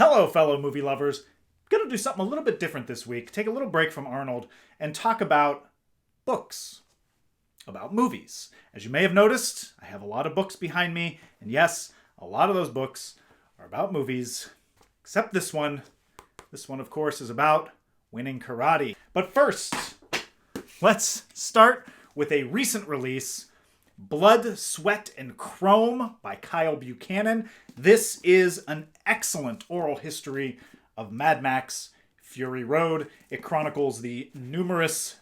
Hello, fellow movie lovers. Gonna do something a little bit different this week. Take a little break from Arnold and talk about books, about movies. As you may have noticed, I have a lot of books behind me, and yes, a lot of those books are about movies, except this one. This one, of course, is about winning karate. But first, let's start with a recent release, Blood, Sweat, and Chrome by Kyle Buchanan. This is an excellent oral history of Mad Max Fury Road. It chronicles the numerous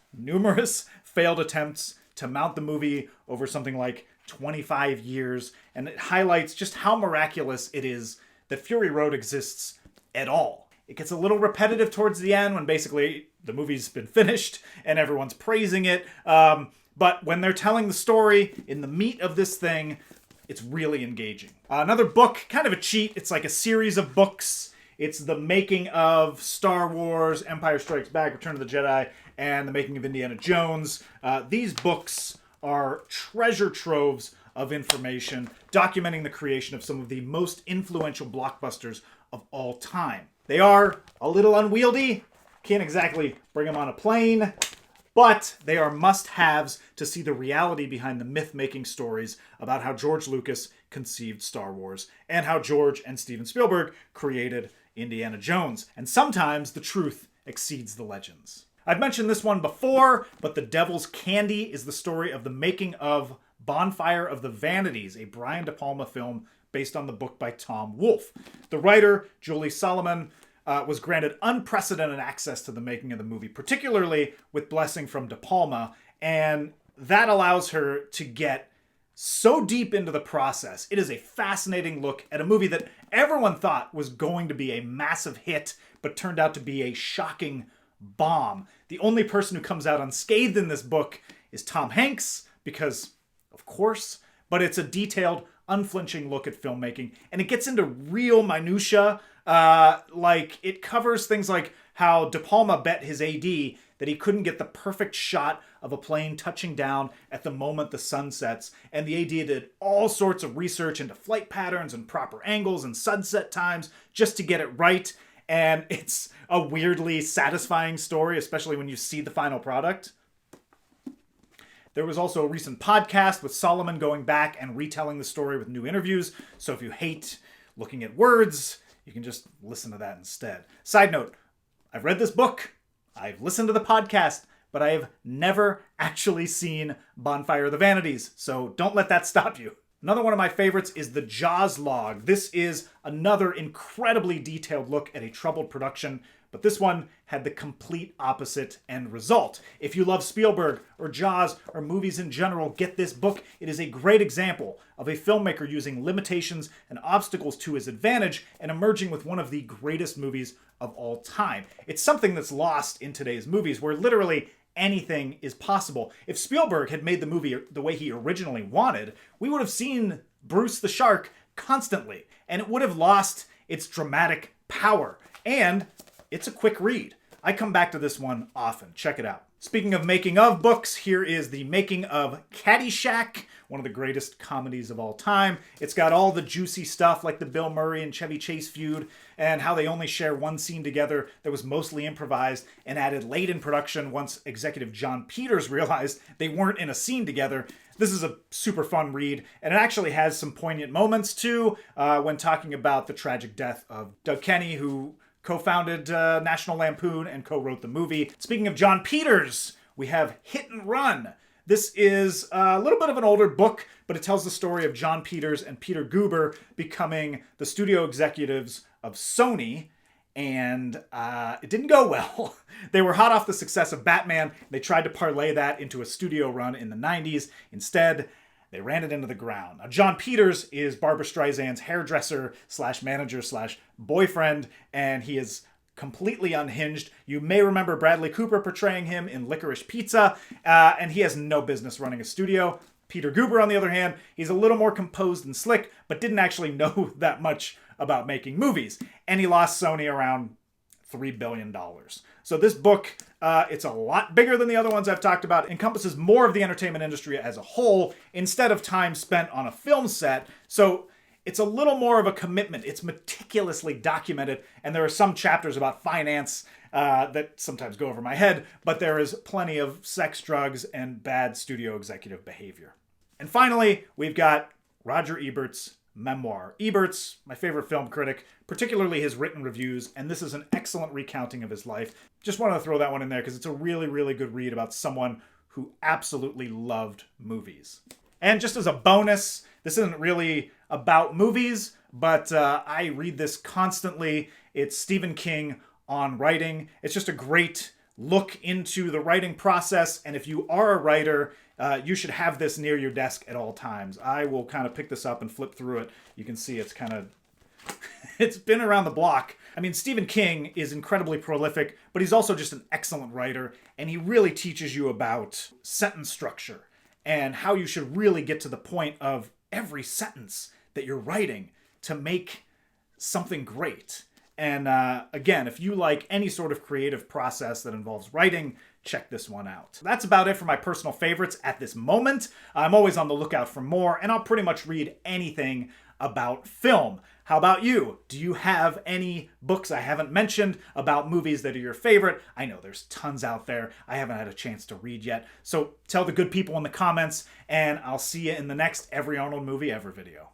failed attempts to mount the movie over something like 25 years, and it highlights just how miraculous it is that Fury Road exists at all. It gets a little repetitive towards the end when basically the movie's been finished and everyone's praising it. But when they're telling the story in the meat of this thing, it's really engaging. Another book, kind of a cheat. It's like a series of books. It's the making of Star Wars, Empire Strikes Back, Return of the Jedi, and the making of Indiana Jones. These books are treasure troves of information documenting the creation of some of the most influential blockbusters of all time. They are a little unwieldy. Can't exactly bring them on a plane. But they are must-haves to see the reality behind the myth-making stories about how George Lucas conceived Star Wars and how George and Steven Spielberg created Indiana Jones. And sometimes the truth exceeds the legends. I've mentioned this one before, but The Devil's Candy is the story of the making of Bonfire of the Vanities, a Brian De Palma film based on the book by Tom Wolfe. The writer, Julie Salamon, was granted unprecedented access to the making of the movie, particularly with blessing from De Palma, and that allows her to get so deep into the process. It is a fascinating look at a movie that everyone thought was going to be a massive hit, but turned out to be a shocking bomb. The only person who comes out unscathed in this book is Tom Hanks, because, of course, but it's a detailed, unflinching look at filmmaking, and it gets into real minutia. Like, it covers things like how De Palma bet his AD that he couldn't get the perfect shot of a plane touching down at the moment the sun sets, and the AD did all sorts of research into flight patterns and proper angles and sunset times just to get it right, and it's a weirdly satisfying story, especially when you see the final product. There was also a recent podcast with Solomon going back and retelling the story with new interviews, so if you hate looking at words, you can just listen to that instead. Side note, I've read this book, I've listened to the podcast, but I have never actually seen Bonfire of the Vanities, so don't let that stop you. Another one of my favorites is the Jaws log. This is another incredibly detailed look at a troubled production, but this one had the complete opposite end result. If you love Spielberg or Jaws or movies in general, get this book. It is a great example of a filmmaker using limitations and obstacles to his advantage and emerging with one of the greatest movies of all time. It's something that's lost in today's movies where literally anything is possible. If Spielberg had made the movie the way he originally wanted, we would have seen Bruce the Shark constantly, and it would have lost its dramatic power. And it's a quick read. I come back to this one often. Check it out. Speaking of making of books, here is the making of Caddyshack, one of the greatest comedies of all time. It's got all the juicy stuff like the Bill Murray and Chevy Chase feud and how they only share one scene together that was mostly improvised and added late in production once executive John Peters realized they weren't in a scene together. This is a super fun read, and it actually has some poignant moments too when talking about the tragic death of Doug Kenney, who co-founded National Lampoon and co-wrote the movie. Speaking of John Peters, we have Hit and Run. This is a little bit of an older book, but it tells the story of John Peters and Peter Guber becoming the studio executives of Sony, and it didn't go well. They were hot off the success of Batman. They tried to parlay that into a studio run in the 90s. Instead, they ran it into the ground. Now, John Peters is Barbra Streisand's hairdresser slash manager slash boyfriend, and he is completely unhinged. You may remember Bradley Cooper portraying him in Licorice Pizza, and he has no business running a studio. Peter Guber, on the other hand, he's a little more composed and slick, but didn't actually know that much about making movies. And he lost Sony around $3 billion. So this book, it's a lot bigger than the other ones I've talked about, encompasses more of the entertainment industry as a whole instead of time spent on a film set. So It's a little more of a commitment. It's meticulously documented, and there are some chapters about finance that sometimes go over my head, but there is plenty of sex, drugs, and bad studio executive behavior. And finally, we've got Roger Ebert's memoir. Ebert's my favorite film critic, particularly his written reviews, and this is an excellent recounting of his life. Just wanted to throw that one in there because it's a really, really good read about someone who absolutely loved movies. And just as a bonus, this isn't really about movies, but I read this constantly. It's Stephen King on writing. It's just a great look into the writing process, and if you are a writer, you should have this near your desk at all times. I will kind of pick this up and flip through it. You can see it's kind of, it's been around the block. I mean, Stephen King is incredibly prolific, but he's also just an excellent writer, and he really teaches you about sentence structure and how you should really get to the point of every sentence that you're writing to make something great. And again, if you like any sort of creative process that involves writing, check this one out. That's about it for my personal favorites at this moment. I'm always on the lookout for more, and I'll pretty much read anything about film. How about you? Do you have any books I haven't mentioned about movies that are your favorite? I know there's tons out there I haven't had a chance to read yet. So tell the good people in the comments, and I'll see you in the next Every Arnold Movie Ever video.